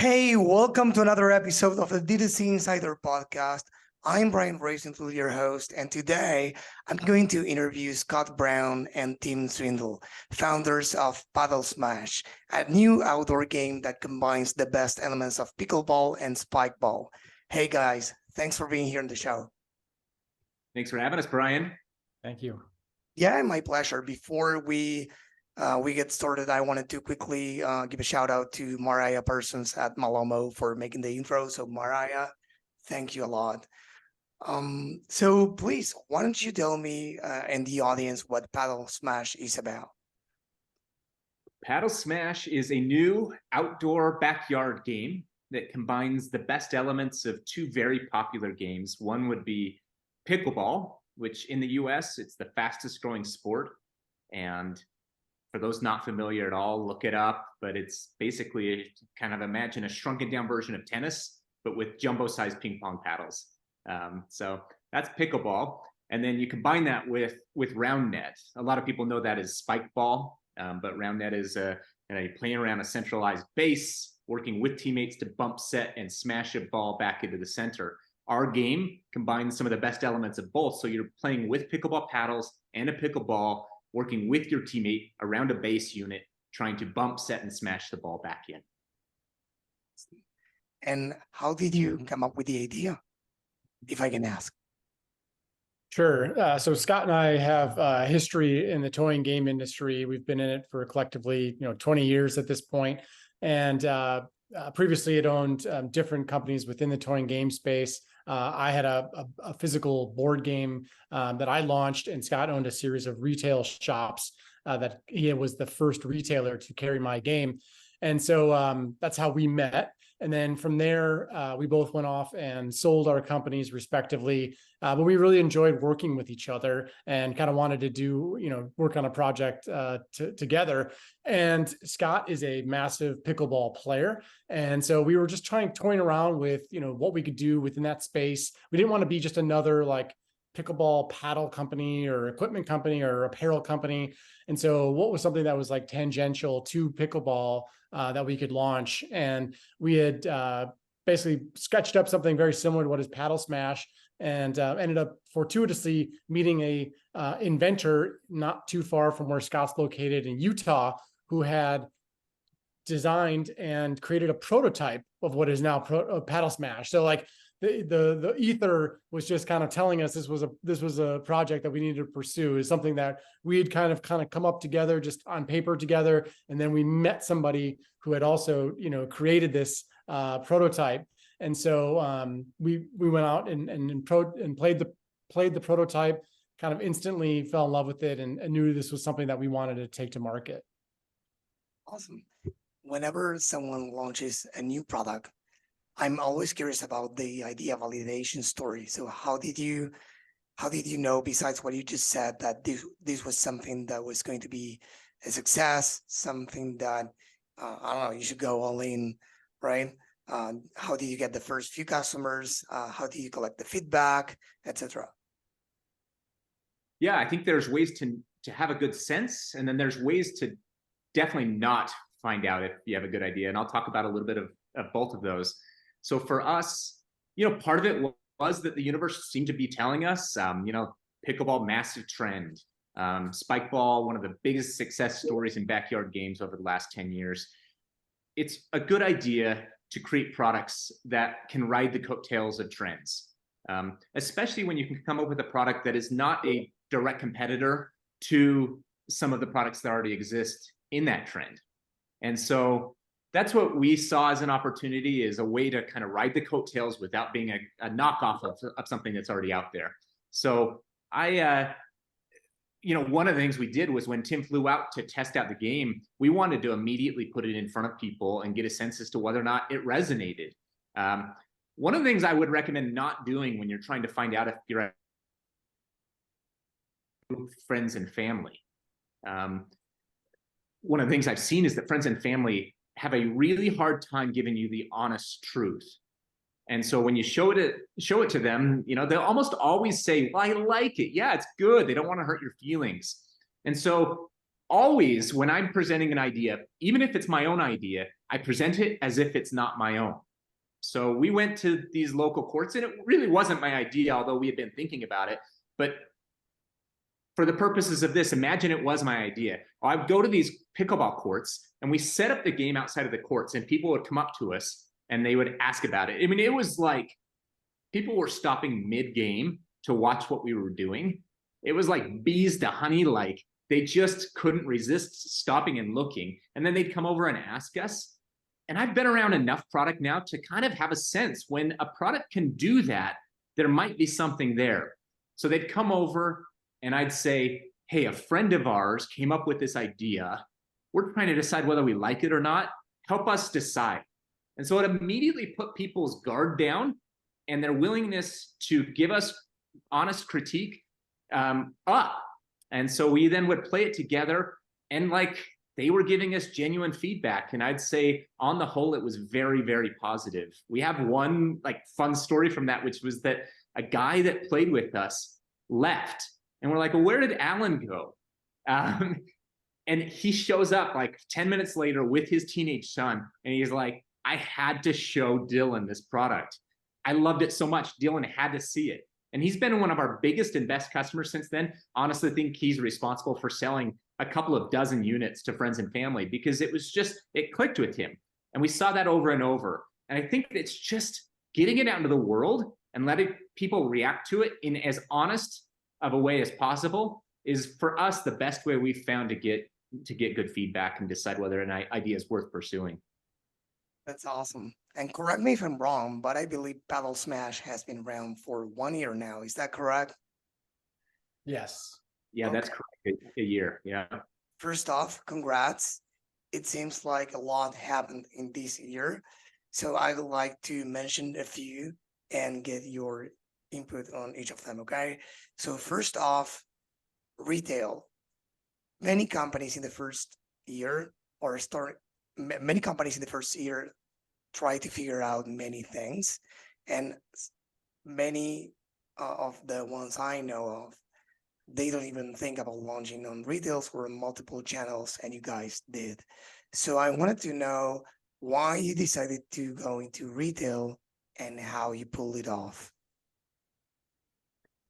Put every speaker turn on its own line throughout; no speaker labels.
Hey, welcome to another episode of the DTC Insider podcast. I'm Roisentul, your host, and today I'm going to interview Scott Brown and Tim Swindle, founders of PaddleSmash, a new outdoor game that combines the best elements of pickleball and spikeball. Hey guys, thanks for being here on the show.
Thanks for having us, Brian.
Thank you.
Yeah, my pleasure. Before we get started, I wanted to quickly give a shout out to Mariah Persons at Malomo for making the intro. So Mariah, thank you a lot. So please, why don't you tell me and the audience what PaddleSmash is about?
PaddleSmash is a new outdoor backyard game that combines the best elements of two very popular games. One would be pickleball, which in the US, it's the fastest growing sport. And for those not familiar at all, look it up, but it's basically kind of imagine a shrunken down version of tennis, but with jumbo-sized ping pong paddles. So that's pickleball. And then you combine that with round net. A lot of people know that as spike ball, but round net is playing around a centralized base, working with teammates to bump, set, and smash a ball back into the center. Our game combines some of the best elements of both. So you're playing with pickleball paddles and a pickleball, working with your teammate around a base unit, trying to bump, set, and smash the ball back in.
And how did you come up with the idea, if I can ask?
Sure. So Scott and I have a history in the toy and game industry. We've been in it for collectively, 20 years at this point. And previously had owned different companies within the toy and game space. I had a physical board game that I launched, and Scott owned a series of retail shops that he was the first retailer to carry my game. And so that's how we met. And then from there, we both went off and sold our companies respectively. But we really enjoyed working with each other and kind of wanted to do, work on a project together. And Scott is a massive pickleball player. And so we were just toying around with, what we could do within that space. We didn't want to be just another pickleball paddle company or equipment company or apparel company. And so what was something that was tangential to pickleball that we could launch? And we had basically sketched up something very similar to what is PaddleSmash, and ended up fortuitously meeting a inventor not too far from where Scott's located in Utah, who had designed and created a prototype of what is now PaddleSmash. So the ether was just kind of telling us this was a project that we needed to pursue, is something that we had kind of come up together just on paper together. And then we met somebody who had also, created this prototype. And so we went out and played the prototype, kind of instantly fell in love with it, and knew this was something that we wanted to take to market.
Awesome. Whenever someone launches a new product, I'm always curious about the idea validation story. So how did you know, besides what you just said, that this was something that was going to be a success, something that, I don't know, you should go all in, right? How did you get the first few customers? How do you collect the feedback, etc.?
Yeah, I think there's ways to have a good sense, and then there's ways to definitely not find out if you have a good idea. And I'll talk about a little bit of both of those. So for us, part of it was that the universe seemed to be telling us, pickleball, massive trend. Spikeball, one of the biggest success stories in backyard games over the last 10 years. It's a good idea to create products that can ride the coattails of trends, especially when you can come up with a product that is not a direct competitor to some of the products that already exist in that trend. And so that's what we saw as an opportunity, is a way to kind of ride the coattails without being a knockoff of something that's already out there. So one of the things we did was, when Tim flew out to test out the game, we wanted to immediately put it in front of people and get a sense as to whether or not it resonated. One of the things I would recommend not doing when you're trying to find out if you're friends and family. One of the things I've seen is that friends and family have a really hard time giving you the honest truth. And so when you show it to them, they'll almost always say, well, I like it. Yeah, it's good. They don't want to hurt your feelings. And so always, when I'm presenting an idea, even if it's my own idea, I present it as if it's not my own. So we went to these local courts, and it really wasn't my idea, although we had been thinking about it. But for the purposes of this, imagine it was my idea. I would go to these pickleball courts, and we set up the game outside of the courts, and people would come up to us and they would ask about it. I mean, it was like people were stopping mid-game to watch what we were doing. It was like bees to honey, like they just couldn't resist stopping and looking. And then they'd come over and ask us. And I've been around enough product now to kind of have a sense when a product can do that, there might be something there. So they'd come over and I'd say, hey, a friend of ours came up with this idea. We're trying to decide whether we like it or not. Help us decide. And so it immediately put people's guard down and their willingness to give us honest critique up. And so we then would play it together, and like they were giving us genuine feedback. And I'd say on the whole, it was very, very positive. We have one like fun story from that, which was that a guy that played with us left. And we're like, well, where did Alan go? And he shows up like 10 minutes later with his teenage son. And he's like, I had to show Dylan this product. I loved it so much. Dylan had to see it. And he's been one of our biggest and best customers since then. Honestly, I think he's responsible for selling a couple of dozen units to friends and family because it was just, it clicked with him. And we saw that over and over. And I think it's just getting it out into the world and letting people react to it in as honest of a way as possible is for us the best way we've found to get good feedback and decide whether an idea is worth pursuing.
That's awesome. And correct me if I'm wrong, but I believe PaddleSmash has been around for 1 year now. Is that correct?
Yes.
Yeah,
Okay.
that's correct. A year. Yeah.
First off, congrats. It seems like a lot happened in this year. So I would like to mention a few and get your input on each of them, okay? So first off, retail. Many companies in the first year many companies in the first year try to figure out many things, and many of the ones I know of, they don't even think about launching on retails or multiple channels, and you guys did. So I wanted to know why you decided to go into retail and how you pulled it off.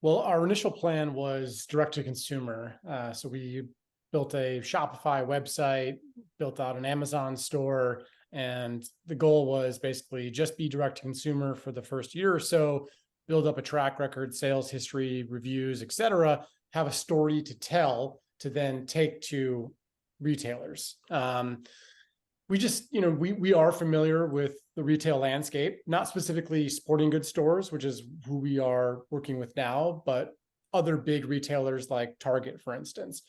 Well, our initial plan was direct to consumer. So we built a Shopify website, built out an Amazon store, and the goal was basically just be direct to consumer for the first year or so, build up a track record, sales history, reviews, etc., have a story to tell to then take to retailers. We just, we are familiar with the retail landscape, not specifically sporting goods stores, which is who we are working with now, but other big retailers like Target, for instance.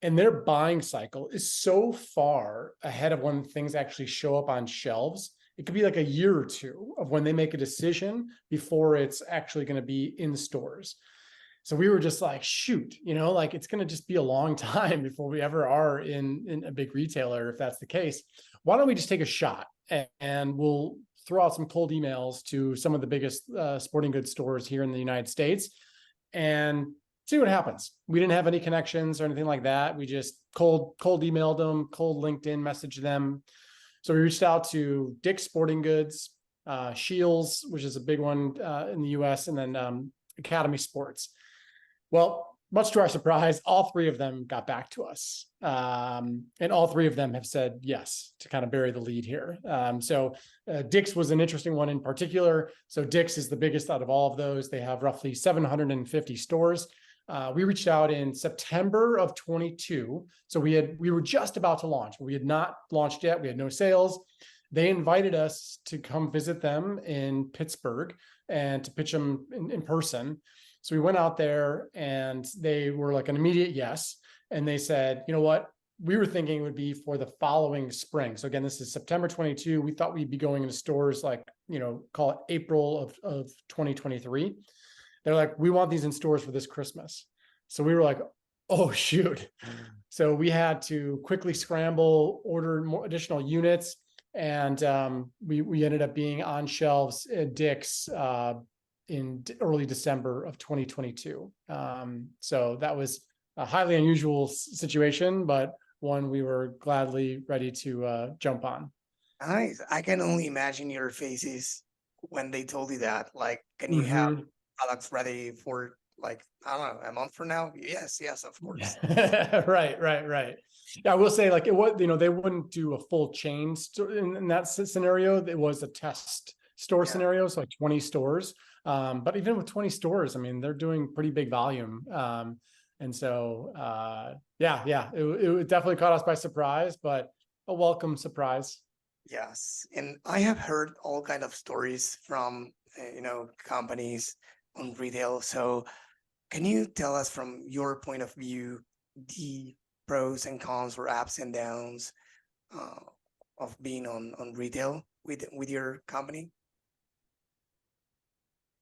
And their buying cycle is so far ahead of when things actually show up on shelves. It could be like a year or two of when they make a decision before it's actually going to be in stores. So we were just like, shoot, like it's going to just be a long time before we ever are in a big retailer, if that's the case. Why don't we just take a shot and we'll throw out some cold emails to some of the biggest sporting goods stores here in the United States and see what happens. We didn't have any connections or anything like that. We just cold emailed them, cold LinkedIn messaged them. So we reached out to Dick's Sporting Goods, Shields, which is a big one in the US, and then Academy Sports. Well, much to our surprise, all three of them got back to us. And all three of them have said yes to kind of bury the lead here. So Dick's was an interesting one in particular. So Dick's is the biggest out of all of those. They have roughly 750 stores. We reached out in September of 22. So we were just about to launch, but we had not launched yet. We had no sales. They invited us to come visit them in Pittsburgh and to pitch them in person. So we went out there and they were like an immediate yes. And they said, you know what? We were thinking it would be for the following spring. So again, this is September 22. We thought we'd be going into stores like, call it April of 2023. They're like, we want these in stores for this Christmas. So we were like, oh, shoot. So we had to quickly scramble, order more additional units. And we ended up being on shelves at Dick's in early December of 2022. So that was a highly unusual situation, but one we were gladly ready to jump on.
Nice. I can only imagine your faces when they told you that. Like, can you have
Mhm.
products ready for like, I don't know, a month from now? Yes, yes, of course.
Right. Yeah, I will say, like, it was, they wouldn't do a full chain in that scenario. It was a test store
Yeah.
scenario, so like 20 stores. But even with 20 stores, I mean, they're doing pretty big volume. And so, it definitely caught us by surprise, but a welcome surprise.
Yes, and I have heard all kind of stories from companies on retail. So can you tell us from your point of view the pros and cons or ups and downs uh, of being on retail with your company?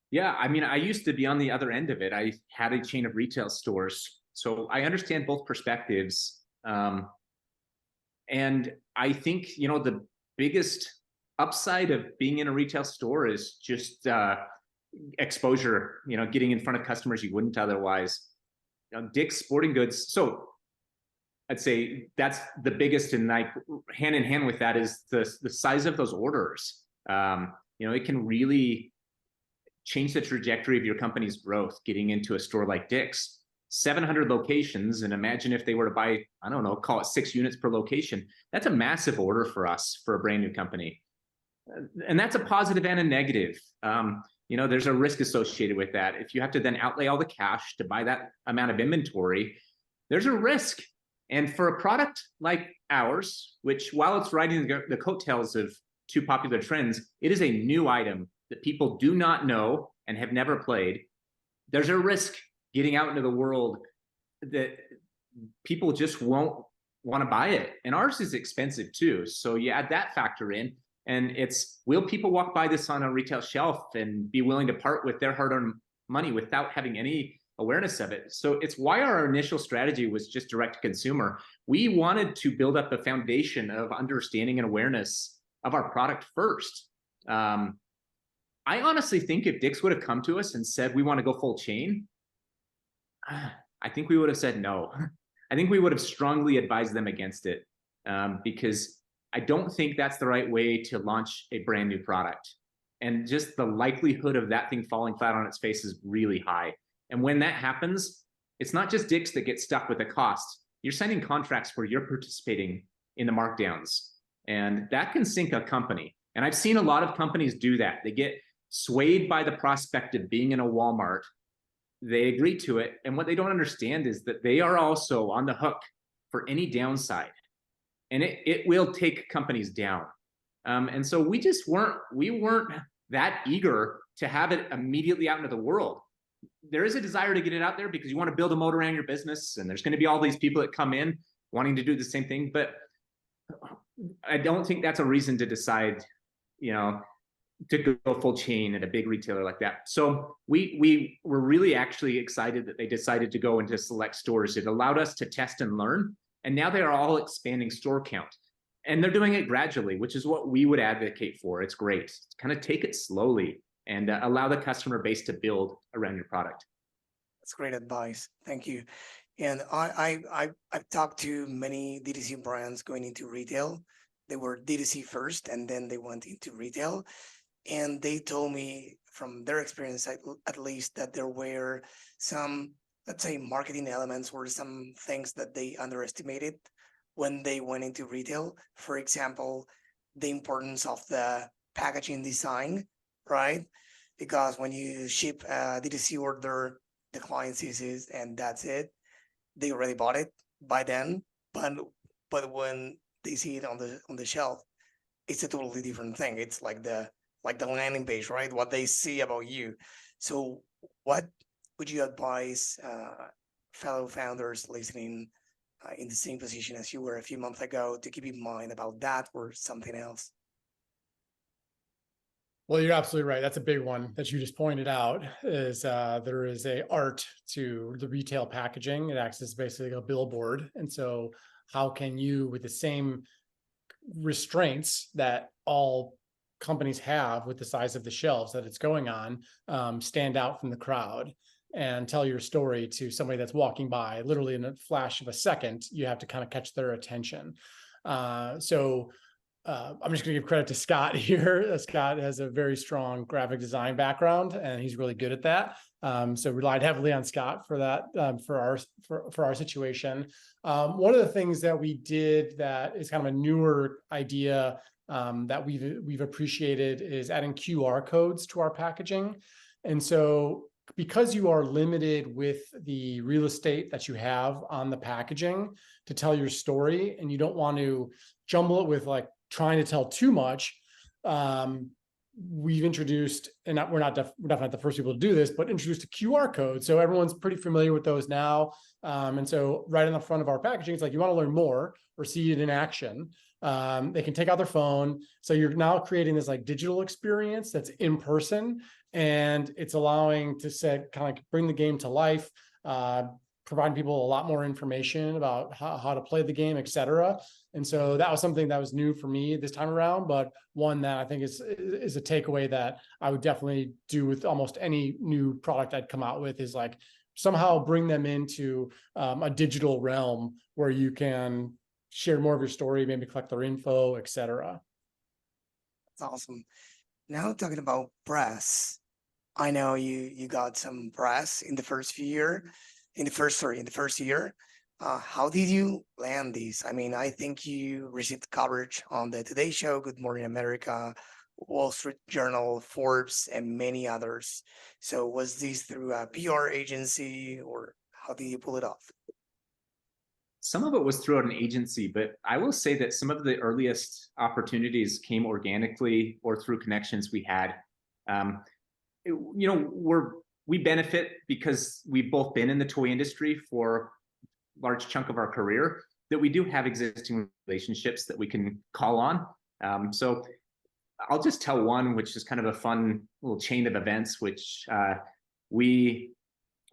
Yeah, I mean, I used to be on the other end of it. I had a chain of retail stores, so I understand both perspectives. And I think, the biggest upside of being in a retail store is just exposure, getting in front of customers you wouldn't otherwise. Dick's Sporting Goods. So I'd say that's the biggest, and like hand in hand with that is the size of those orders. It can really change the trajectory of your company's growth getting into a store like Dick's. 700 locations, and imagine if they were to buy, I don't know, call it 6 units per location. That's a massive order for us for a brand new company. And that's a positive and a negative. There's a risk associated with that. If you have to then outlay all the cash to buy that amount of inventory, there's a risk. And for a product like ours, which while it's riding the coattails of two popular trends, it is a new item that people do not know and have never played. There's a risk getting out into the world that people just won't want to buy it. And ours is expensive too. So you add that factor in, and it's, will people walk by this on a retail shelf and be willing to part with their hard-earned money without having any awareness of it? So it's why our initial strategy was just direct to consumer. We wanted to build up a foundation of understanding and awareness of our product first. I honestly think if Dick's would have come to us and said, we want to go full chain, I think we would have said no. I think we would have strongly advised them against it, because I don't think that's the right way to launch a brand new product. And just the likelihood of that thing falling flat on its face is really high. And when that happens, it's not just Dick's that gets stuck with the cost. You're signing contracts where you're participating in the markdowns, and that can sink a company. And I've seen a lot of companies do that. They get swayed by the prospect of being in a Walmart. They agree to it. And what they don't understand is that they are also on the hook for any downside. And it will take companies down. And so we weren't that eager to have it immediately out into the world. There is a desire to get it out there because you want to build a moat around your business, and there's going to be all these people that come in wanting to do the same thing. But I don't think that's a reason to decide, to go full chain at a big retailer like that. So we were really actually excited that they decided to go into select stores. It allowed us to test and learn. And now they are all expanding store count. And they're doing it gradually, which is what we would advocate for. It's great. Kind of take it slowly and allow the customer base to build around your product.
That's great advice. Thank you. And I've talked to many DTC brands going into retail. They were DTC first, and then they went into retail. And they told me from their experience, at least, that there were some, let's say, marketing elements or some things that they underestimated when they went into retail. For example, the importance of the packaging design, right? Because when you ship a DTC order, the client sees it and that's it. They already bought it by then, but when they see it on the shelf, it's a totally different thing. It's like the landing page, right? What they see about you. So what would you advise fellow founders listening in the same position as you were a few months ago to keep in mind about that or something else?
Well, you're absolutely right. That's a big one that you just pointed out, is there is a art to the retail packaging. It acts as basically a billboard. And so how can you, with the same restraints that all companies have with the size of the shelves that it's going on, stand out from the crowd? and tell your story to somebody that's walking by. Literally in a flash of a second, you have to kind of catch their attention. I'm just going to give credit to Scott here. Scott has a very strong graphic design background, and he's really good at that. So relied heavily on Scott for that, for our situation. One of the things that we did that is kind of a newer idea that we've appreciated is adding QR codes to our packaging. And so because you are limited with the real estate that you have on the packaging to tell your story, and you don't want to jumble it with like trying to tell too much, we've introduced, and we're definitely not the first people to do this, but introduced a QR code. So everyone's pretty familiar with those now. And so right on the front of our packaging, it's like, you want to learn more or see it in action. They can take out their phone. So you're now creating this like digital experience that's in person, and it's allowing to kind of bring the game to life, providing people a lot more information about how to play the game, et cetera. And so that was something that was new for me this time around, but one that I think is a takeaway that I would definitely do with almost any new product I'd come out with, is like somehow bring them into a digital realm where you can share more of your story, maybe collect their info, et cetera.
That's awesome. Now talking about press, I know you got some press in the first year. How did you land these? I mean, I think you received coverage on the Today Show, Good Morning America, Wall Street Journal, Forbes, and many others. So was this through a PR agency, or how did you pull it off?
Some of it was through an agency, but I will say that some of the earliest opportunities came organically or through connections we had. We benefit because we've both been in the toy industry for a large chunk of our career, that we do have existing relationships that we can call on. So I'll just tell one, which is kind of a fun little chain of events, which we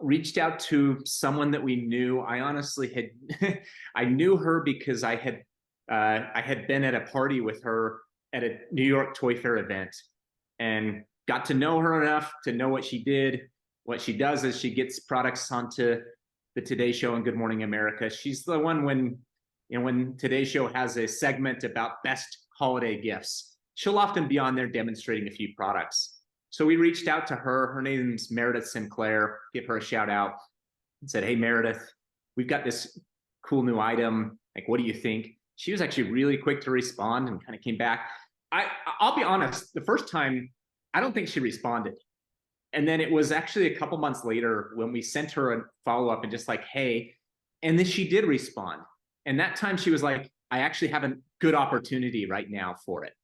reached out to someone that we knew. I honestly had, I knew her because I had been at a party with her at a New York Toy Fair event, and got to know her enough to know what she did. What she does is she gets products onto the Today Show and Good Morning America. She's the one when Today Show has a segment about best holiday gifts, she'll often be on there demonstrating a few products. So we reached out to her. Her name's Meredith Sinclair. Give her a shout out and said, "Hey Meredith, we've got this cool new item. Like, what do you think?" She was actually really quick to respond and kind of came back. I'll be honest, the first time, I don't think she responded. And then it was actually a couple months later when we sent her a follow-up and just like, "Hey," and then she did respond. And that time she was like, "I actually have a good opportunity right now for it."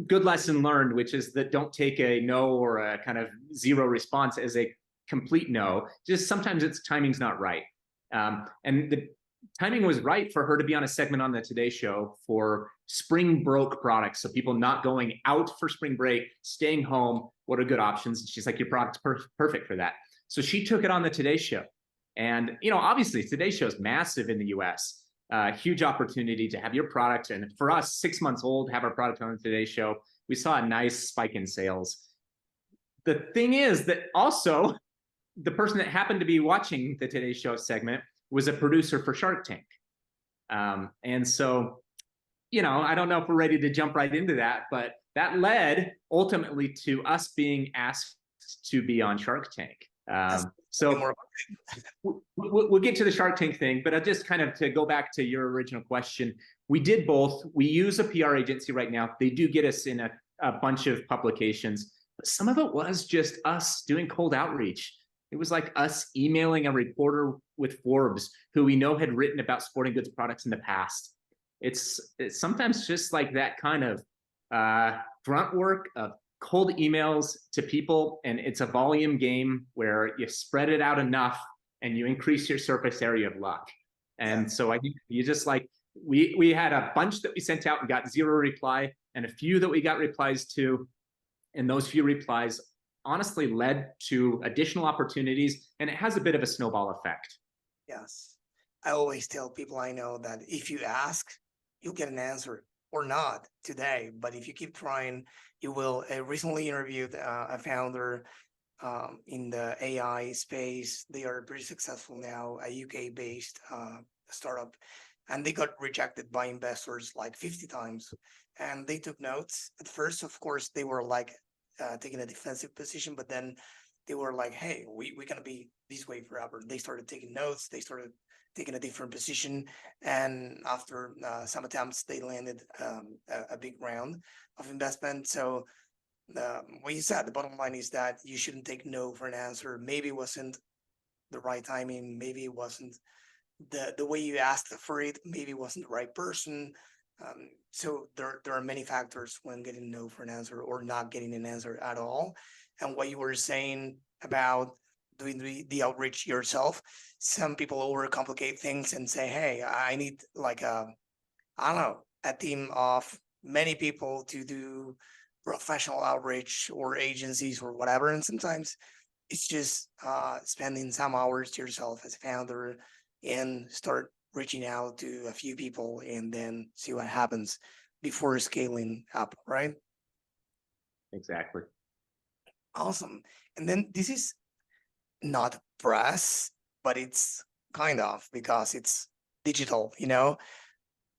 Good lesson learned, which is that don't take a no or a kind of zero response as a complete no. Just sometimes its timing's not right. And the timing was right for her to be on a segment on the Today Show for spring broke products. So people not going out for spring break, staying home, what are good options? And she's like, "Your product's perfect for that." So she took it on the Today Show. And, obviously Today Show is massive in the US. Huge opportunity to have your product. And for us, 6 months old, have our product on the Today Show. We saw a nice spike in sales. The thing is that also the person that happened to be watching the Today Show segment was a producer for Shark Tank. And so, I don't know if we're ready to jump right into that, but that led ultimately to us being asked to be on Shark Tank. So we'll get to the Shark Tank thing, but just kind of to go back to your original question, we did both. We use a PR agency right now. They do get us in a bunch of publications, but some of it was just us doing cold outreach. It was like us emailing a reporter with Forbes who we know had written about sporting goods products in the past. It's sometimes just like that kind of grunt work of cold emails to people, and it's a volume game where you spread it out enough and you increase your surface area of luck. And so I think you just like, we had a bunch that we sent out and got zero reply, and a few that we got replies to, and those few replies honestly led to additional opportunities, and it has a bit of a snowball effect.
Yes. I always tell people I know that if you ask, you'll get an answer, or not today, but if you keep trying, you will. I recently interviewed a founder in the AI space. They are pretty successful now, a UK-based startup, and they got rejected by investors like 50 times. And they took notes. At first, of course, they were like taking a defensive position, but then they were like, hey, we're going to be this way forever. They started taking notes. They started taking a different position. And after some attempts, they landed a big round of investment. So what you said, the bottom line is that you shouldn't take no for an answer. Maybe it wasn't the right timing. Maybe it wasn't the way you asked for it. Maybe it wasn't the right person. So there are many factors when getting no for an answer or not getting an answer at all. And what you were saying about doing the outreach yourself, some people overcomplicate things and say, hey, I need like I don't know, a team of many people to do professional outreach or agencies or whatever. And sometimes it's just spending some hours to yourself as a founder and start reaching out to a few people and then see what happens before scaling up, right?
Exactly.
Awesome. And then this is not press, but it's kind of because it's digital, you know?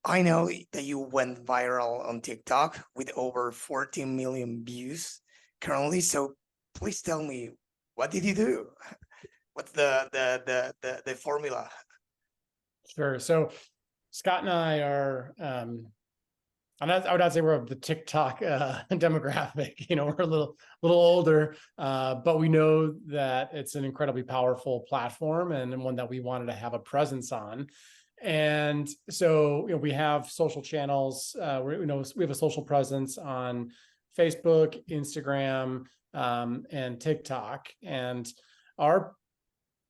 I know that you went viral on TikTok with over 14 million views currently. So please tell me, what did you do? What's the formula?
Sure. So Scott and I are, I would not say we're of the TikTok demographic. You know, we're a little older, but we know that it's an incredibly powerful platform and one that we wanted to have a presence on. And so, you know, we have social channels. We have a social presence on Facebook, Instagram, and TikTok. And quite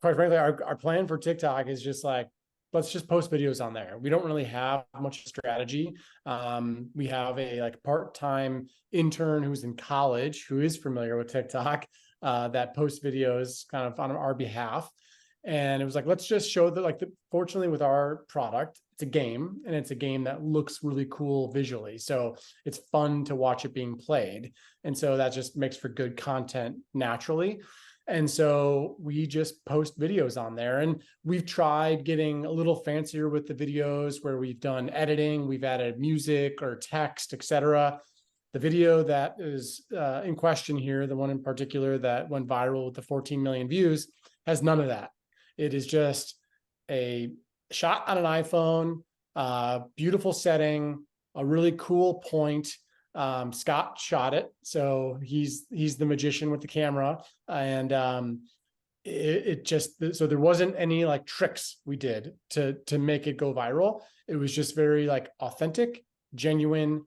frankly, our plan for TikTok is just like, let's just post videos on there. We don't really have much strategy. We have a like part-time intern who's in college who is familiar with TikTok that posts videos kind of on our behalf. And it was like, let's just show that fortunately with our product, it's a game and it's a game that looks really cool visually. So it's fun to watch it being played. And so that just makes for good content naturally. And so we just post videos on there, and we've tried getting a little fancier with the videos where we've done editing, we've added music or text, etc. The video that is in question here, the one in particular that went viral with the 14 million views, has none of that. It is just a shot on an iPhone, beautiful setting, a really cool point. Scott shot it, so he's the magician with the camera, and it just, so there wasn't any like tricks we did to make it go viral. It was just very like authentic, genuine,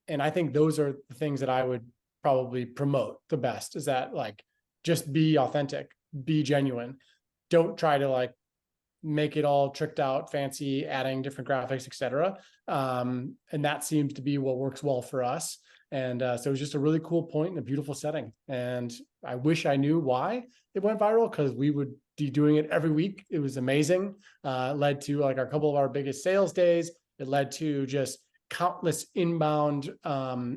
and I think those are the things that I would probably promote the best, is that like just be authentic, be genuine. Don't try to like make it all tricked out, fancy, adding different graphics, etc. And that seems to be what works well for us. And so it was just a really cool point and a beautiful setting. And I wish I knew why it went viral, because we would be doing it every week. It was amazing. It led to like a couple of our biggest sales days. It led to just countless inbound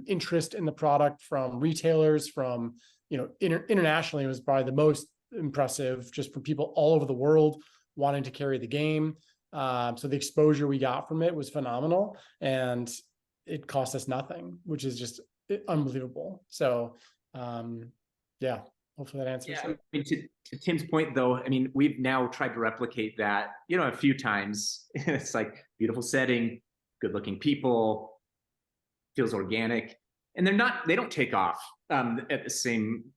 interest in the product from retailers, from, you know, internationally. It was probably the most impressive, just from people all over the world wanting to carry the game. So the exposure we got from it was phenomenal, and it cost us nothing, which is just unbelievable. So yeah, hopefully that answers it.
I mean, to Tim's point though, I mean, we've now tried to replicate that, you know, a few times. It's like beautiful setting, good looking people, feels organic, and they don't take off at the same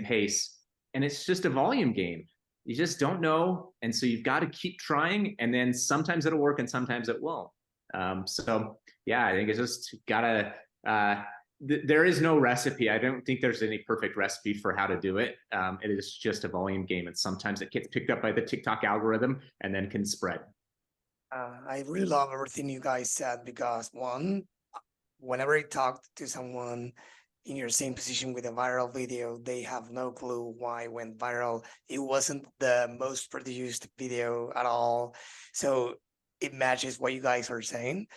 pace. And it's just a volume game. You just don't know. And so you've got to keep trying, and then sometimes it'll work and sometimes it won't. So yeah, I think it's just gotta, there is no recipe. I don't think there's any perfect recipe for how to do it. It is just a volume game. And sometimes it gets picked up by the TikTok algorithm and then can spread.
I really love everything you guys said, because one, whenever I talked to someone in your same position with a viral video, they have no clue why it went viral. It wasn't the most produced video at all. So it matches what you guys are saying.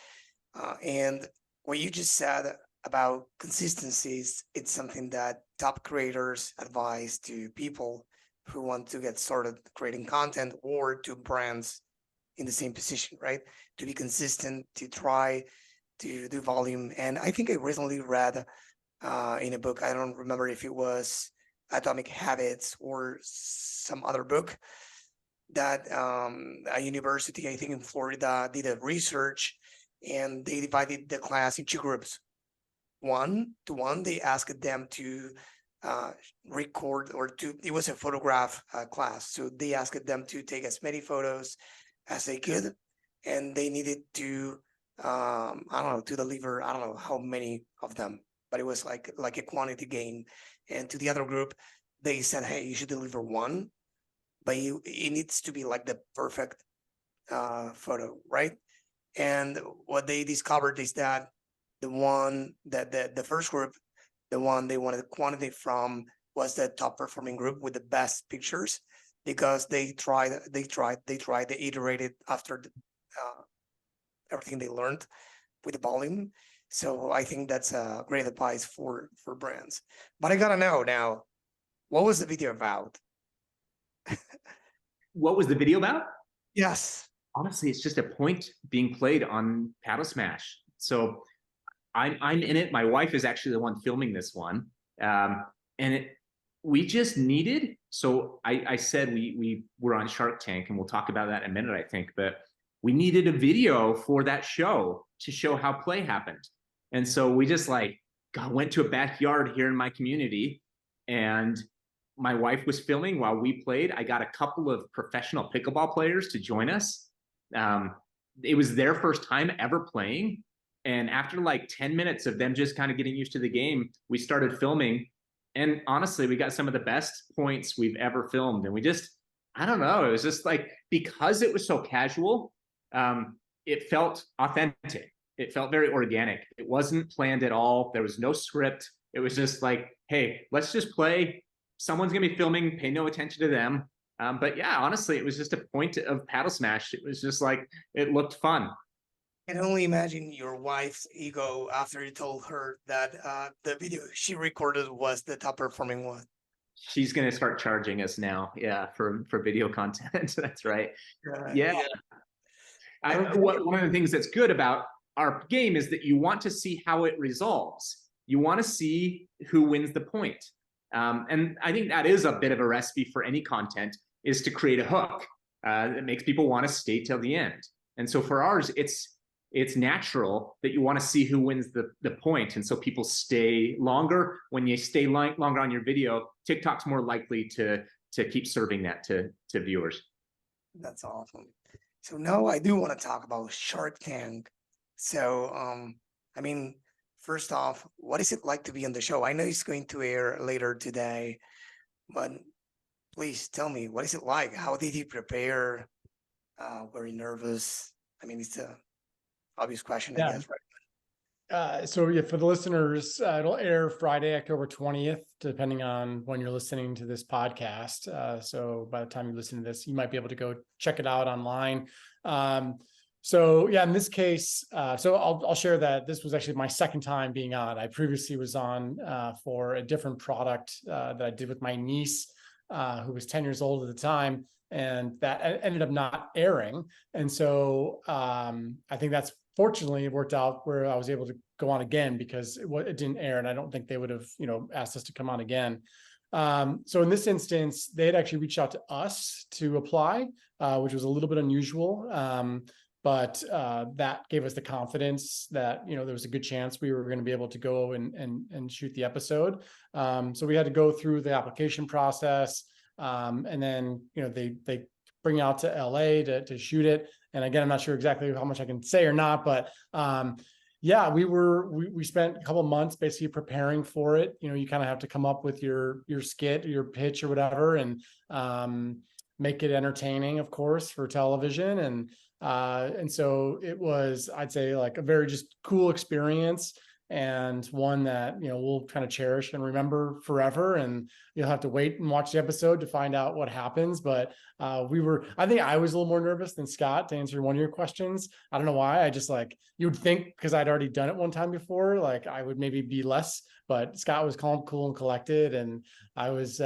And what you just said about consistencies, it's something that top creators advise to people who want to get started creating content, or to brands in the same position, right? To be consistent, to try to do volume. And I think I recently read in a book, I don't remember if it was Atomic Habits or some other book, that a university, I think in Florida, did a research, and they divided the class in two groups. One to one, they asked them to record, or to, it was a photograph class. So they asked them to take as many photos as they could, and they needed to, I don't know, to deliver, I don't know how many of them, but it was like a quantity game. And to the other group, they said, hey, you should deliver one, but it needs to be like the perfect photo, right? And what they discovered is that the first group, the one they wanted quantity from, was the top performing group with the best pictures, because they iterated after everything they learned with the volume. So I think that's a great advice for brands. But I gotta know now, what was the video about?
What was the video about?
Yes.
Honestly, it's just a point being played on PaddleSmash. So I'm in it. My wife is actually the one filming this one, and we just needed. So I said we were on Shark Tank, and we'll talk about that in a minute, I think. But we needed a video for that show to show how play happened, and so we just went to a backyard here in my community, and my wife was filming while we played. I got a couple of professional pickleball players to join us. It was their first time ever playing. And after like 10 minutes of them just kind of getting used to the game, we started filming. And honestly, we got some of the best points we've ever filmed. And we just, I don't know, it was just like, because it was so casual, it felt authentic. It felt very organic. It wasn't planned at all. There was no script. It was just like, hey, let's just play. Someone's going to be filming, pay no attention to them. But yeah, honestly, it was just a point of PaddleSmash. It was just like, it looked fun.
I can only imagine your wife's ego after you told her that the video she recorded was the top performing one.
She's going to start charging us now. Yeah, for video content. That's right. Yeah. One of the things that's good about our game is that you want to see how it resolves. You want to see who wins the point. And I think that is a bit of a recipe for any content, is to create a hook that makes people want to stay till the end. And so for ours, it's natural that you want to see who wins the point. And so people stay longer. When you stay longer on your video, TikTok's more likely to keep serving that to viewers.
That's awesome. So now I do want to talk about Shark Tank. So, I mean, first off, what is it like to be on the show? I know it's going to air later today, but please tell me, what is it like? How did you prepare? Were you nervous? I mean, it's a obvious question, I guess, right?
So yeah, for the listeners, it'll air Friday, October 20th, depending on when you're listening to this podcast. So by the time you listen to this, you might be able to go check it out online. So yeah, in this case, so I'll share that this was actually my second time being on. I previously was on for a different product that I did with my niece, who was 10 years old at the time, and that ended up not airing. And so I think that's fortunately it worked out where I was able to go on again, because it didn't air, and I don't think they would have, asked us to come on again. So in this instance, they had actually reached out to us to apply, which was a little bit unusual. But that gave us the confidence that, there was a good chance we were going to be able to go and shoot the episode. So we had to go through the application process. And then, they bring out to LA to shoot it. And again, I'm not sure exactly how much I can say or not, but yeah, we spent a couple of months basically preparing for it. You kind of have to come up with your skit, your pitch or whatever, and make it entertaining, of course, for television. And so it was, I'd say, like a very just cool experience. and one that, we'll kind of cherish and remember forever. And you'll have to wait and watch the episode to find out what happens. But I think I was a little more nervous than Scott to answer one of your questions. I don't know why. I just you would think because I'd already done it one time before, I would maybe be less, but Scott was calm, cool, and collected. And I was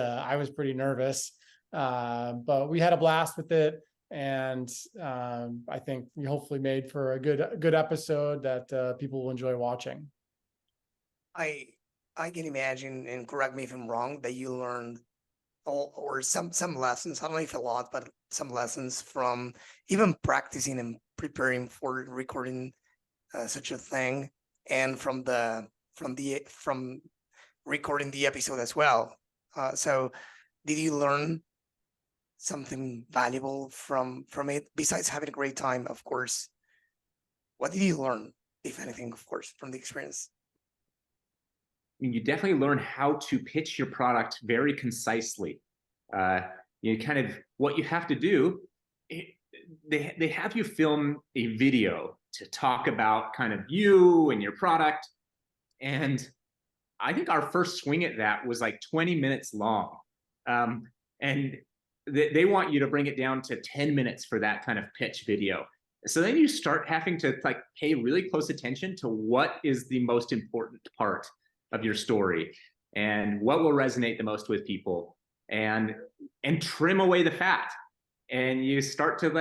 pretty nervous. But we had a blast with it. And I think we hopefully made for a good episode that people will enjoy watching.
I can imagine, and correct me if I'm wrong, that you learned or some lessons. I don't know if a lot, but some lessons from even practicing and preparing for recording such a thing, and from recording the episode as well. So, did you learn something valuable from it besides having a great time? Of course, what did you learn, if anything, of course, from the experience?
You definitely learn how to pitch your product very concisely. What you have to do, they have you film a video to talk about kind of you and your product. And I think our first swing at that was 20 minutes long. And they want you to bring it down to 10 minutes for that kind of pitch video. So then you start having to pay really close attention to what is the most important part of your story and what will resonate the most with people, and trim away the fat. And you start to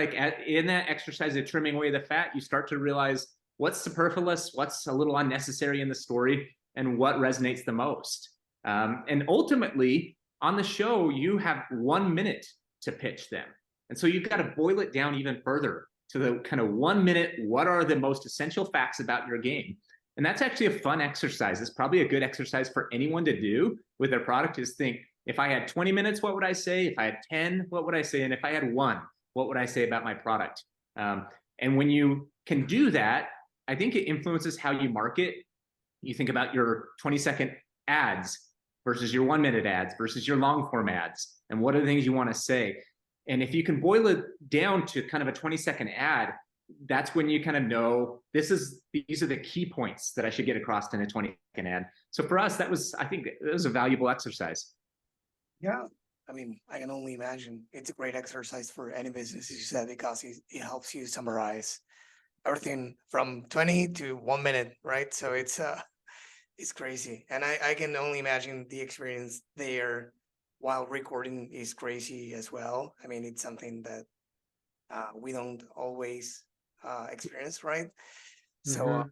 in that exercise of trimming away the fat, you start to realize what's superfluous, what's a little unnecessary in the story, and what resonates the most. And ultimately on the show, you have 1 minute to pitch them. And so you've got to boil it down even further to the kind of 1 minute, what are the most essential facts about your game? And that's actually a fun exercise. It's probably a good exercise for anyone to do with their product, is think, if I had 20 minutes, what would I say? If I had 10, what would I say? And if I had 1, what would I say about my product? And when you can do that, I think it influences how you market. You think about your 20-second ads versus your 1 minute ads versus your long form ads, and what are the things you want to say. And if you can boil it down to kind of a 20-second ad, that's when you kind of know these are the key points that I should get across in a 20-second ad. So for us, I think that was a valuable exercise.
Yeah, I mean, I can only imagine it's a great exercise for any business, as you said, because it helps you summarize everything from 20 to 1 minute, right? So it's crazy. And I can only imagine the experience there while recording is crazy as well. I mean, it's something that we don't always experience, right? So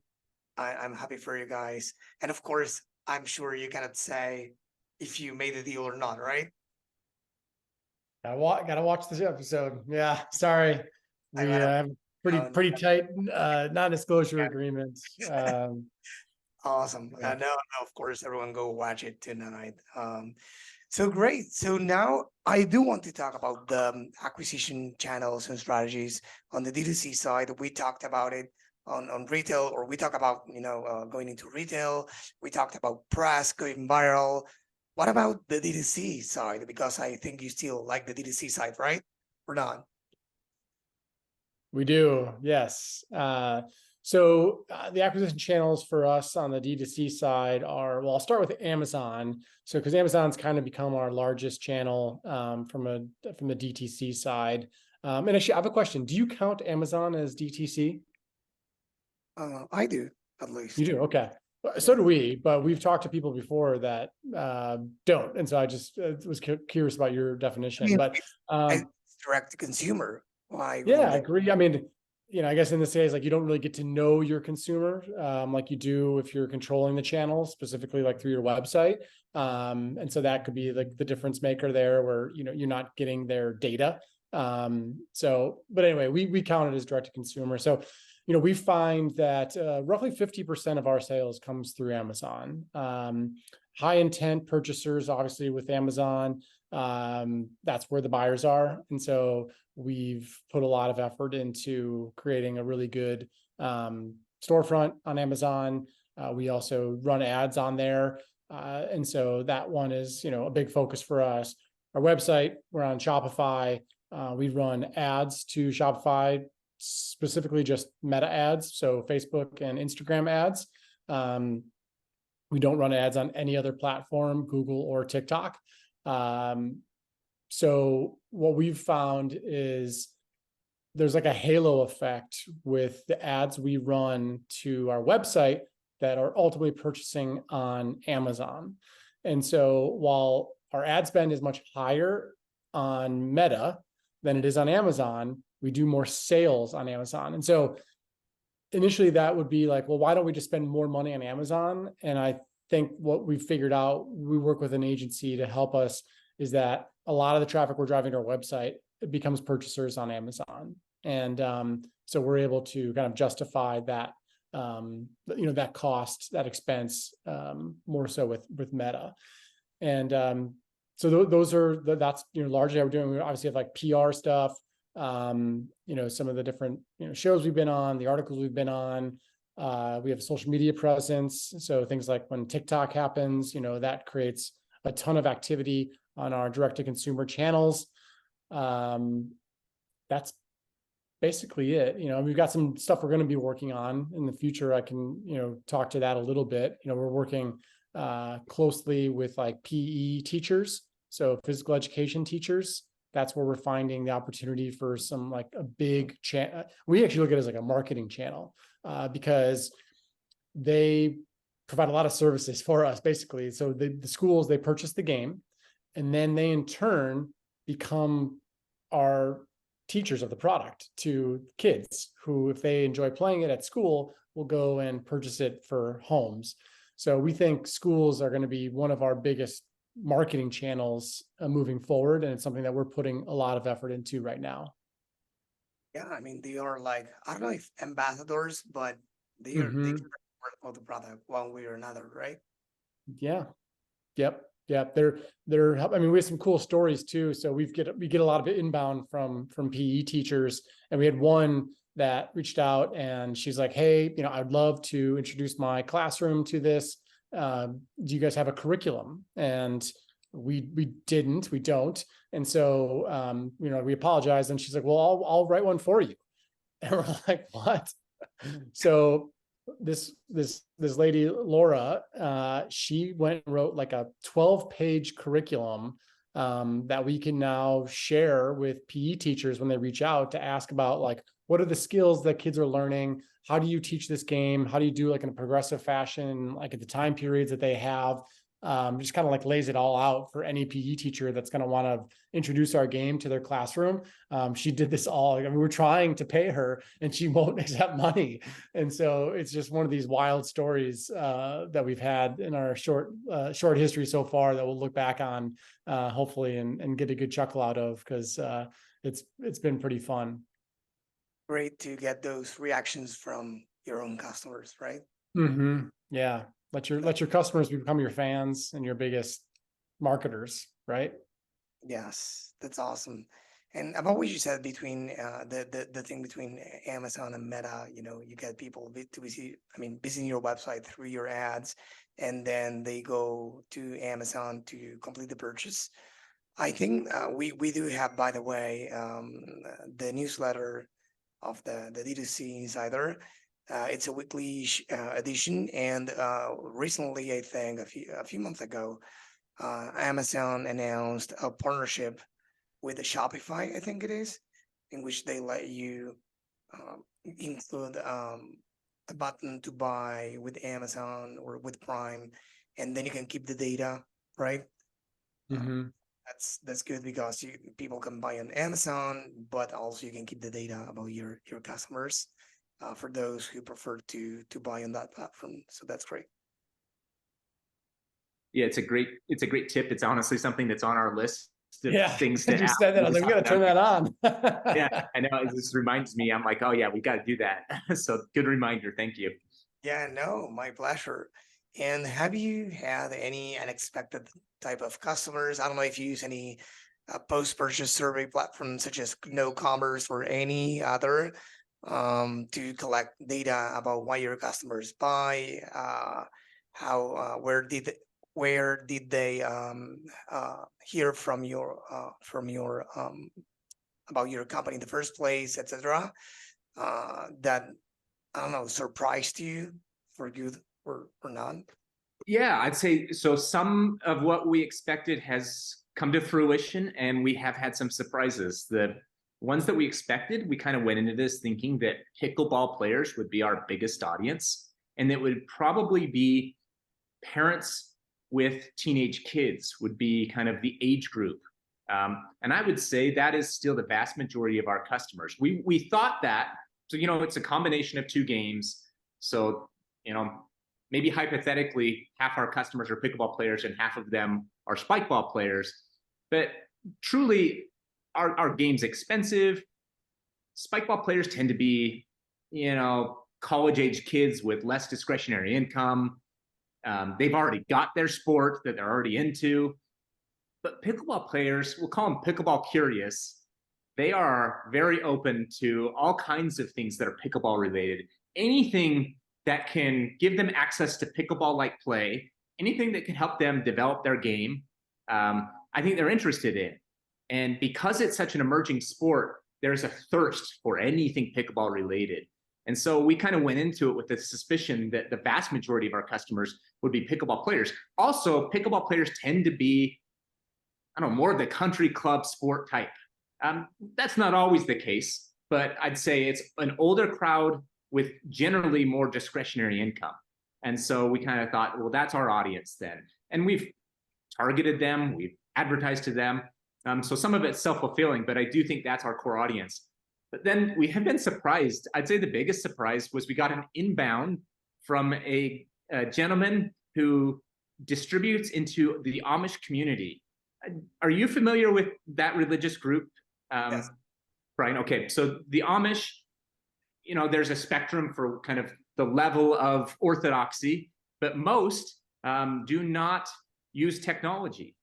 I'm happy for you guys. And of course, I'm sure you cannot say if you made the deal or not, right?
Gotta watch this episode. Yeah, sorry. We have pretty tight non-disclosure agreements.
Awesome. No, of course, everyone go watch it tonight. So great. So now I do want to talk about the acquisition channels and strategies on the D2C side. We talked about it on retail, or we talk about, going into retail. We talked about press going viral. What about the D2C side? Because I think you still like the D2C side, right? Or not?
We do, yes. So the acquisition channels for us on the D2C side are, well, I'll start with Amazon. So because Amazon's kind of become our largest channel from the DTC side. And actually, I have a question. Do you count Amazon as DTC?
I do, at least.
You do? Okay. So do we, but we've talked to people before that don't. And so I just was curious about your definition.
I mean,
but
it's direct to consumer. Why?
Yeah, I agree. I mean, I guess in this case, you don't really get to know your consumer like you do if you're controlling the channel, specifically through your website. And so that could be the difference maker there, where you're not getting their data. But anyway, we count it as direct to consumer. So we find that roughly 50% of our sales comes through Amazon. High intent purchasers, obviously, with Amazon, that's where the buyers are. And so we've put a lot of effort into creating a really good storefront on Amazon. We also run ads on there. And so that one is, a big focus for us. Our website, we're on Shopify. We run ads to Shopify, specifically just meta ads, so Facebook and Instagram ads. We don't run ads on any other platform, Google or TikTok. So what we've found is there's like a halo effect with the ads we run to our website that are ultimately purchasing on Amazon. And so while our ad spend is much higher on Meta than it is on Amazon, we do more sales on Amazon. And so initially that would be like, well, why don't we just spend more money on Amazon? And I think what we've figured out, we work with an agency to help us, is that a lot of the traffic we're driving to our website, it becomes purchasers on Amazon. And so we're able to kind of justify that, that cost, that expense, more so with Meta. And so that's largely how we're doing. We obviously have like PR stuff, some of the different shows we've been on, the articles we've been on. We have a social media presence, so things like when TikTok happens, that creates a ton of activity on our direct-to-consumer channels. That's basically it. We've got some stuff we're going to be working on in the future. I can talk to that a little bit. We're working closely with like PE teachers, so physical education teachers. That's where we're finding the opportunity for some like a big channel. We actually look at it as like a marketing channel, because they provide a lot of services for us, basically. So the schools, they purchase the game, and then they in turn become our teachers of the product to kids who, if they enjoy playing it at school, will go and purchase it for homes. So we think schools are going to be one of our biggest marketing channels moving forward, and it's something that we're putting a lot of effort into right now.
Yeah, I mean, they are like, I don't know if ambassadors, but they are they care about the product one way or another, right?
Yeah. Yep. They're I mean, we have some cool stories too. So we get a lot of inbound from PE teachers, and we had one that reached out and she's like, hey, I'd love to introduce my classroom to this. Do you guys have a curriculum? And we don't. And so, we apologize. And she's like, well, I'll write one for you. And we're like, what? So this lady, Laura, she went and wrote like a 12-page curriculum that we can now share with PE teachers when they reach out to ask about like, what are the skills that kids are learning? How do you teach this game? How do you do like in a progressive fashion, like at the time periods that they have? Just kind of like lays it all out for any PE teacher that's going to want to introduce our game to their classroom. She did this all. I mean, we're trying to pay her and she won't accept money. And so it's just one of these wild stories that we've had in our short history so far that we'll look back on hopefully and get a good chuckle out of, because it's been pretty fun.
Great to get those reactions from your own customers, right?
Mm-hmm. Yeah. Let your customers become your fans and your biggest marketers, right?
Yes, that's awesome. And about what you said between the thing between Amazon and Meta, you get people to visiting your website through your ads, and then they go to Amazon to complete the purchase. I think we do have, by the way, the newsletter of the DTC Insider. It's a weekly edition, and recently, I think a few months ago, Amazon announced a partnership with the Shopify, I think it is, in which they let you include a button to buy with Amazon or with Prime, and then you can keep the data, right?
Mm-hmm.
That's good because people can buy on Amazon, but also you can keep the data about your customers for those who prefer to buy on that platform. So that's great.
Yeah, it's a great tip. It's honestly something that's on our list of things
you said that. I was like, we got to turn that on.
Yeah, I know. This reminds me. I'm like, oh yeah, we got to do that. So good reminder. Thank you.
Yeah, no, my pleasure. And have you had any unexpected type of customers? I don't know if you use any post-purchase survey platforms such as No Commerce or any other to collect data about why your customers buy, how where did they hear from your about your company in the first place, etc. That I don't know, surprised you for good or not?
Yeah, I'd say so. Some of what we expected has come to fruition, and we have had some surprises. The ones that we expected, we kind of went into this thinking that pickleball players would be our biggest audience, and it would probably be parents with teenage kids would be kind of the age group. And I would say that is still the vast majority of our customers. We thought that, so, it's a combination of two games. So, maybe hypothetically, half our customers are pickleball players and half of them are spikeball players. But truly, our game's expensive. Spikeball players tend to be, college-age kids with less discretionary income. They've already got their sport that they're already into. But pickleball players, we'll call them pickleball curious. They are very open to all kinds of things that are pickleball related. Anything that can give them access to pickleball-like play, anything that can help them develop their game, I think they're interested in. And because it's such an emerging sport, there's a thirst for anything pickleball related. And so we kind of went into it with the suspicion that the vast majority of our customers would be pickleball players. Also, pickleball players tend to be, more of the country club sport type. That's not always the case, but I'd say it's an older crowd with generally more discretionary income. And so we kind of thought, well, that's our audience then. And we've targeted them, we've advertised to them. So some of it's self-fulfilling, but I do think that's our core audience. But then we have been surprised. I'd say the biggest surprise was we got an inbound from a gentleman who distributes into the Amish community. Are you familiar with that religious group,
Yes.
Brian? Okay, so the Amish, there's a spectrum for kind of the level of orthodoxy, but most do not use technology.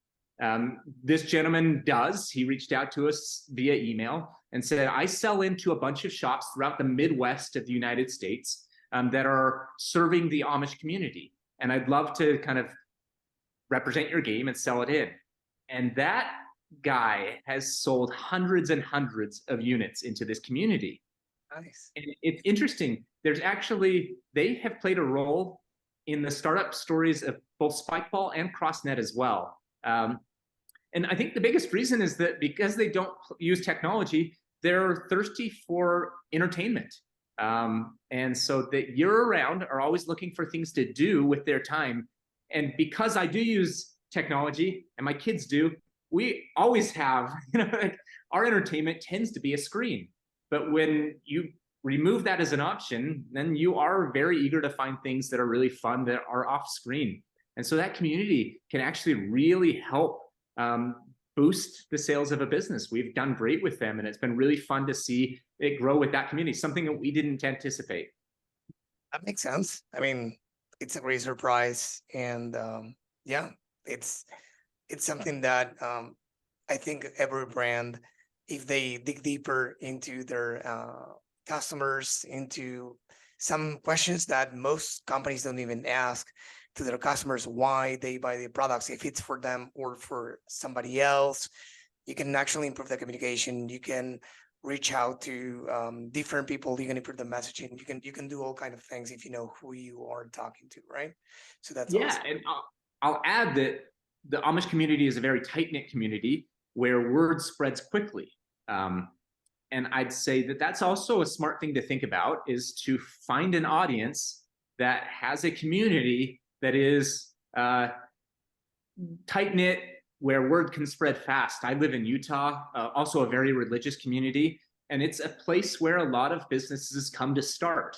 This gentleman does. He reached out to us via email and said, I sell into a bunch of shops throughout the Midwest of the United States that are serving the Amish community. And I'd love to kind of represent your game and sell it in. And that guy has sold hundreds and hundreds of units into this community.
Nice.
And it's interesting. They have played a role in the startup stories of both Spikeball and CrossNet as well. And I think the biggest reason is that because they don't use technology, they're thirsty for entertainment. And so that year-round are always looking for things to do with their time. And because I do use technology and my kids do, we always have, our entertainment tends to be a screen. But when you remove that as an option, then you are very eager to find things that are really fun that are off screen. And so that community can actually really help boost the sales of a business. We've done great with them, and it's been really fun to see it grow with that community, something that we didn't anticipate.
That makes sense. I mean, it's a great surprise, and yeah, it's something that I think every brand, if they dig deeper into their customers, into some questions that most companies don't even ask to their customers, why they buy the products, if it's for them or for somebody else, you can actually improve the communication. You can reach out to different people. You can improve the messaging. You can do all kind of things if you know who you are talking to, right? So that's awesome.
And I'll add that the Amish community is a very tight-knit community where word spreads quickly. And I'd say that that's also a smart thing to think about, is to find an audience that has a community that is tight-knit, where word can spread fast. I live in Utah, also a very religious community, and it's a place where a lot of businesses come to start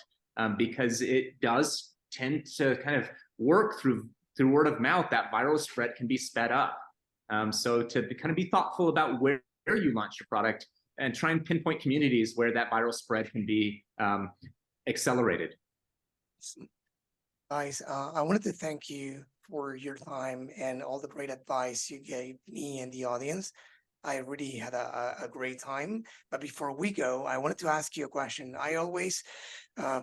because it does tend to kind of work through word of mouth. That viral spread can be sped up. So to kind of be thoughtful about where you launch your product and try and pinpoint communities where that viral spread can be accelerated.
Guys, I wanted to thank you for your time and all the great advice you gave me and the audience. I really had a great time. But before we go, I wanted to ask you a question. I always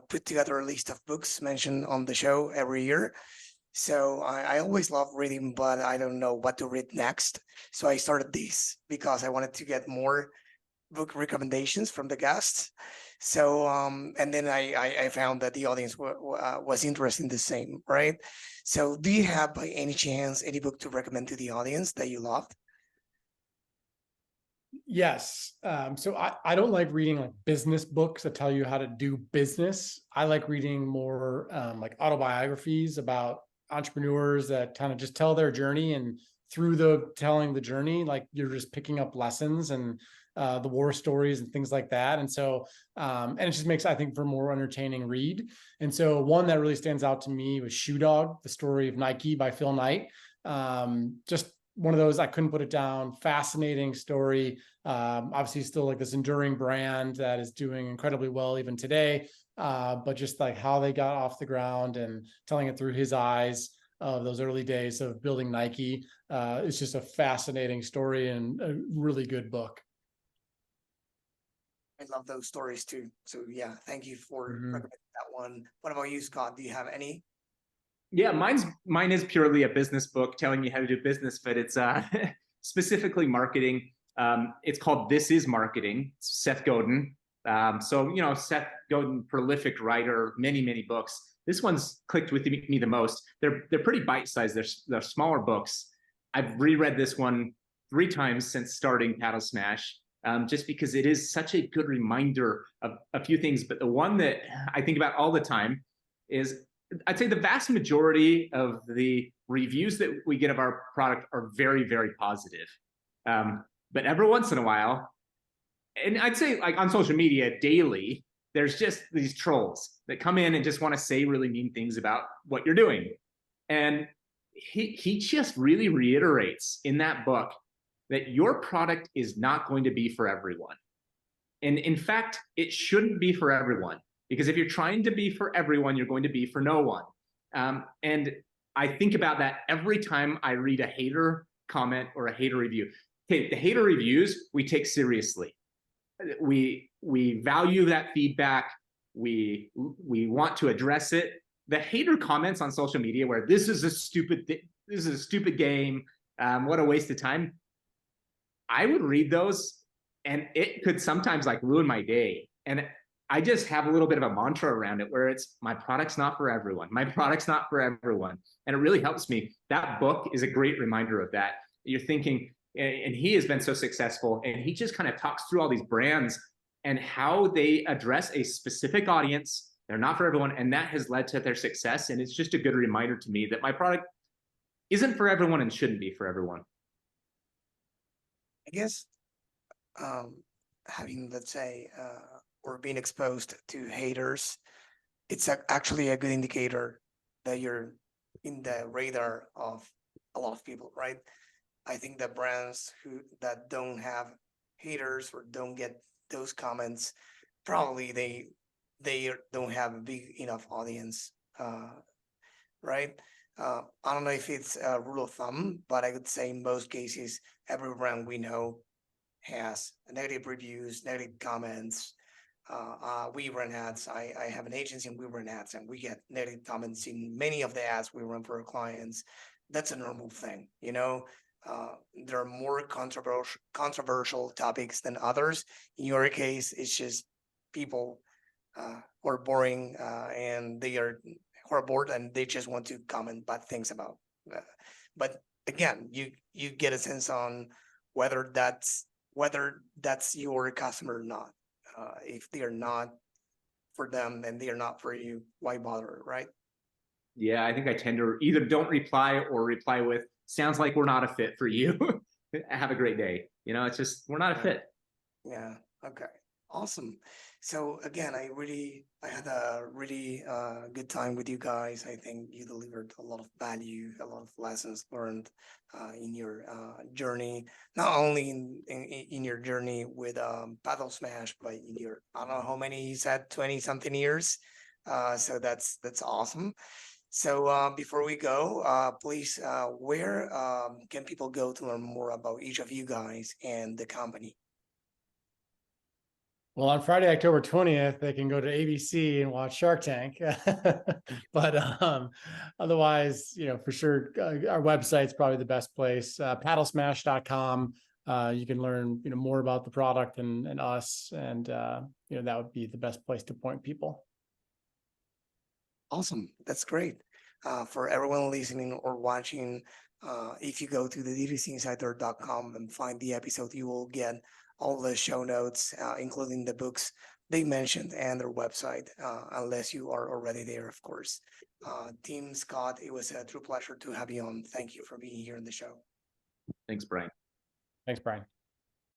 put together a list of books mentioned on the show every year. So I always love reading, but I don't know what to read next. So I started this because I wanted to get more book recommendations from the guests. So, and then I found that the audience was interested in the same, right? So do you have by any chance any book to recommend to the audience that you loved?
Yes. So I don't like reading like business books that tell you how to do business. I like reading more like autobiographies about entrepreneurs that kind of just tell their journey, and through the telling the journey, like you're just picking up lessons and the war stories and things like that. And so, and it just makes, I think, for a more entertaining read. And so one that really stands out to me was Shoe Dog, the story of Nike by Phil Knight. Just one of those, I couldn't put it down. Fascinating story. Obviously still like this enduring brand that is doing incredibly well even today. But just like how they got off the ground and telling it through his eyes of those early days of building Nike. It's just a fascinating story and a really good book.
I love those stories too. So yeah, thank you for
Mhm.
recommending that one. What about you, Scott? Do you have any?
Yeah, mine is purely a business book telling you how to do business, but it's specifically marketing. It's called This Is Marketing. It's Seth Godin. So you know, Seth Godin, prolific writer, many books. This one's clicked with me the most. They're pretty bite-sized. They're smaller books. I've reread this one 3 times since starting PaddleSmash, just because it is such a good reminder of a few things. But the one that I think about all the time is, I'd say the vast majority of the reviews that we get of our product are very positive. But every once in a while, and I'd say like on social media daily, there's just these trolls that come in and just want to say really mean things about what you're doing. And he just really reiterates in that book that your product is not going to be for everyone. And in fact, it shouldn't be for everyone, because if you're trying to be for everyone, you're going to be for no one. And I think about that every time I read a hater comment or a hater review. Okay, the hater reviews we take seriously. We value that feedback. We want to address it. The hater comments on social media where this is a stupid game, what a waste of time. I would read those, and it could sometimes like ruin my day. And I just have a little bit of a mantra around it where it's, my product's not for everyone. My product's not for everyone. And it really helps me. That book is a great reminder of that. You're thinking, and he has been so successful, and he just kind of talks through all these brands and how they address a specific audience. They're not for everyone, and that has led to their success. And it's just a good reminder to me that my product isn't for everyone and shouldn't be for everyone.
I guess having, let's say, or being exposed to haters, it's actually a good indicator that you're in the radar of a lot of people, right? I think that brands that don't have haters or don't get those comments, probably they don't have a big enough audience, right? I don't know if it's a rule of thumb, but I would say in most cases, every brand we know has negative reviews, negative comments. We run ads. I have an agency and we run ads, and we get negative comments in many of the ads we run for our clients. That's a normal thing, you know. There are more controversial topics than others. In your case, it's just people who are boring and they are bored and they just want to comment bad things about. But again, you get a sense on whether that's your customer or not. If they are not for them and they are not for you, why bother, right?
Yeah, I think I tend to either don't reply or reply with, sounds like we're not a fit for you. Have a great day. You know, it's just, we're not a fit.
Yeah. Okay. Awesome. So again, I had a really good time with you guys. I think you delivered a lot of value, a lot of lessons learned in your journey, not only in your journey with PaddleSmash, but in your, I don't know how many you said, 20 something years. So that's awesome. So before we go, please, where can people go to learn more about each of you guys and the company?
Well, on Friday, October 20th, they can go to ABC and watch Shark Tank. But otherwise, you know, for sure, our website's probably the best place. PaddleSmash.com. you can learn, more about the product and us, and that would be the best place to point people.
Awesome. That's great. For everyone listening or watching, if you go to the DTCinsider.com and find the episode, you will get all the show notes, including the books they mentioned and their website, unless you are already there, of course. Team Scott, it was a true pleasure to have you on. Thank you for being here in the show.
Thanks, Brian.
Thanks, Brian.